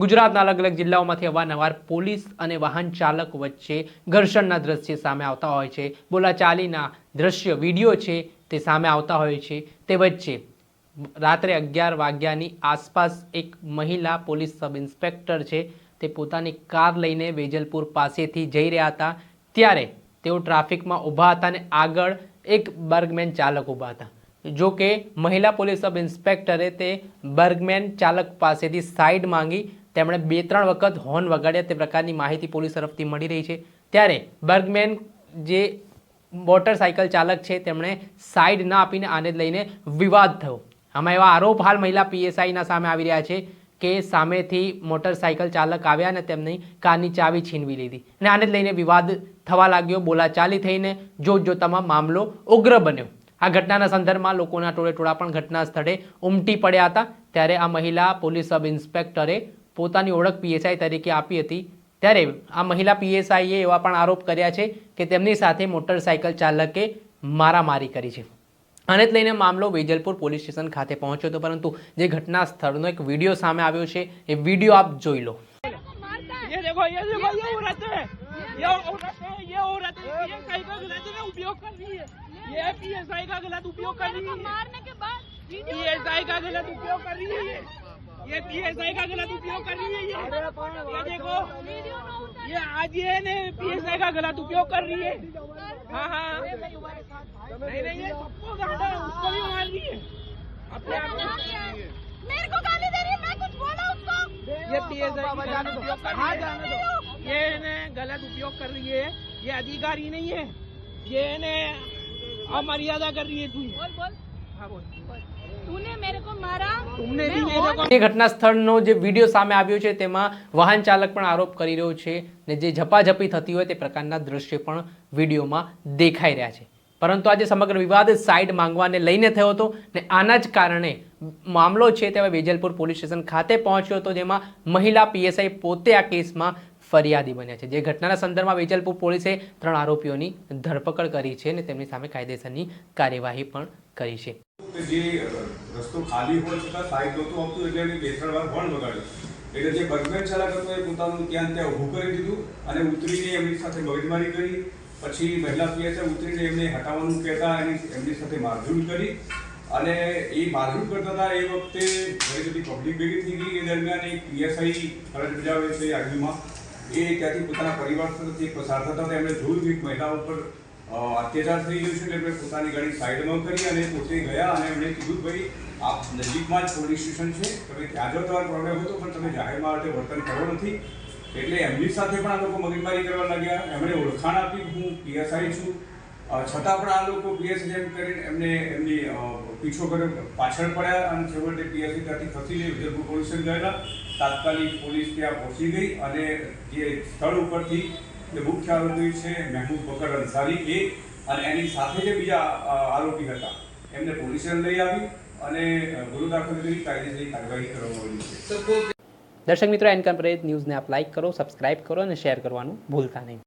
ગુજરાતના અલગ અલગ જિલ્લાઓમાંથી અવારનવાર પોલીસ અને વાહન ચાલક વચ્ચે ઘર્ષણના દ્રશ્ય સામે આવતા હોય છે, બોલાચાલીના દ્રશ્ય વિડીયો છે તે સામે આવતા હોય છે। તે વચ્ચે રાત્રે 11 વાગ્યાની આસપાસ એક મહિલા પોલીસ સબ ઇન્સ્પેક્ટર છે તે પોતાની કાર લઈને વેજલપુર પાસેથી જઈ રહ્યા હતા, ત્યારે તેઓ ટ્રાફિકમાં ઊભા હતા અને આગળ એક બર્ગમેન ચાલક ઊભા હતા। જો કે મહિલા પોલીસ સબ ઇન્સ્પેક્ટરે તે બર્ગમેન ચાલક પાસેથી સાઈડ માંગી, તેમણે 2-3 વખત હોર્ન વગાડ્યા તે પ્રકારની માહિતી પોલીસ તરફથી મળી રહી છે। ત્યારે બર્ગમેન જે મોટરસાઇકલ ચાલક છે તેમણે સાઈડ ના આપીને આને લઈને વિવાદ થયો। આમાં એવા આરોપ હાલ મહિલા પીએસઆઈના સામે આવી રહ્યા છે કે સામેથી મોટરસાઇકલ ચાલક આવ્યા અને તેમની કારની ચાવી છીનવી લીધી અને આને લઈને વિવાદ થવા લાગ્યો, બોલાચાલી થઈને જોતજોતામાં મામલો ઉગ્ર બન્યો। આ ઘટનાના સંદર્ભમાં લોકોના ટોળેટોળા પણ ઘટના સ્થળે ઉમટી પડ્યા હતા। ત્યારે આ મહિલા પોલીસ સબ ઇન્સ્પેક્ટરે પોતાની ઓળખ પીએસઆઈ તરીકે આપી હતી, ત્યારે આ મહિલા પીએસઆઈએ એવા પણ આરોપ કર્યા છે કે તેમની સાથે મોટરસાઇકલ ચાલકે મારામારી કરી છે। આને જ લઈને મામલો વેજલપુર પોલીસ સ્ટેશન ખાતે પહોંચ્યો હતો, પરંતુ જે ઘટના સ્થળનો એક વિડીયો સામે આવ્યો છે એ વિડીયો આપ જોઈ લો। ये पीएसआई का गलत उपयोग कर रही है, मारने के बाद पीएसआई का गलत उपयोग कर रही है, ये पीएसआई का गलत उपयोग कर रही है। ये देखो, ये आज ये ने पीएसआई का गलत उपयोग कर रही है। हाँ हाँ, नहीं ये सबको गाड़ा, उसको भी मार रही है, अपने आप मेरे को गाली दे रही है, मैं कुछ बोला उसको। ये पीएसआई का गलत उपयोग कर रही है, ये ने गलत उपयोग कर रही है, ये अधिकारी नहीं है, ये ने अमर्यादा कर रही है। तू बोल हाँ बोल, तूने मेरे को मारा, तुमने भी मेरे को। ये घटना સ્થળનો જે વિડીયો સામે આવ્યો છે તેમાં વાહન ચાલક પણ આરોપ કરી રહ્યો છે ને જે ઝપાઝપી થતી હોય તે પ્રકારના દ્રશ્ય પણ વિડીયોમાં દેખાઈ રહ્યા છે। પરંતુ આજે સમગ્ર વિવાદ સાઈડ માંગવાને લઈને થયો હતો ને આના જ કારણે મામલો છે તે વેજલપુર પોલીસ સ્ટેશન ખાતે પહોંચ્યો હતો, જેમાં મહિલા પીએસઆઈ પોતે આ કેસમાં ફરિયાદી બન્યા છે। જે ઘટનાના સંદર્ભમાં વેજલપુર પોલીસે 3 આરોપીઓની ધરપકડ કરી છે અને તેમની સામે કાયદેસરની કાર્યવાહી પણ કરી છે। જે રસ્તો ખાલી હોય છતાં સાઈડ નહોતું આવતું એટલે એને 2-3 વાર હોર્ન વગાડ્યું, એટલે જે બર્ગમેન ચાલક હતો એ પોતાનું ત્યાં ઊભું કરી દીધું અને ઉતરીને એમની સાથે મગજમારી કરી। પછી મહિલા પીએસઆઈ ઉતરીને એમને હટાવવાનું કહેતા એમની સાથે મારઝૂડ કરી અને એ મારઝૂડ કરતા હતા એ વખતે ઘણી બધી પબ્લિક ભેગી થઈ ગઈ। એ દરમિયાન એક પીએસઆઈ ફરજ બજાવે છે આગળમાં, એ ત્યાંથી પોતાના પરિવાર સાથે પસાર થતા હતા, એમણે જોયું કે મહિલા ઉપર અત્યાચાર થઈ ગયો છે, એટલે પોતાની ગાડી સાઈડમાં કરી અને પોતે ગયા અને એમણે કીધું ભાઈ આપ નજીકમાં જ પોલીસ સ્ટેશન છે, તમે ત્યાં જો તમારો પ્રોબ્લેમ હતો પણ તમે જાહેરમાં આ રીતે વર્તન કરો નથી, એટલે એમની સાથે પણ આ લોકો મગજમારી કરવા લાગ્યા। એમણે ઓળખાણ આપી હું પીએસઆઈ છું, છતાં પણ આ લોકો પીએસઆઈ એમ કરીને એમની પીછો કર્યો, પાછળ પડ્યા અને છેવટે પીએસઆઈ ત્યાંથી ખસી લઈ વેજલપુર પોલીસ સ્ટેશન ગયેલા। તાત્કાલિક પોલીસ ત્યાં પહોંચી ગઈ અને જે સ્થળ ઉપરથી જે મુખ્ય આરોપી છે મહેબૂબ બકર અંસારી એ અને એની સાથે જે બીજા આરોપી હતા એમને પોલીસ સ્ટેશન લઈ આવી અને ગુનો દાખલ કરી કાયદેસરની કાર્યવાહી કરવામાં આવી છે। દર્શક મિત્રો, એનકમ પ્રેસ ન્યૂઝને આપ લાઈક કરો, સબસ્ક્રાઇબ કરો અને શેર કરવાનું ભૂલતા નહીં।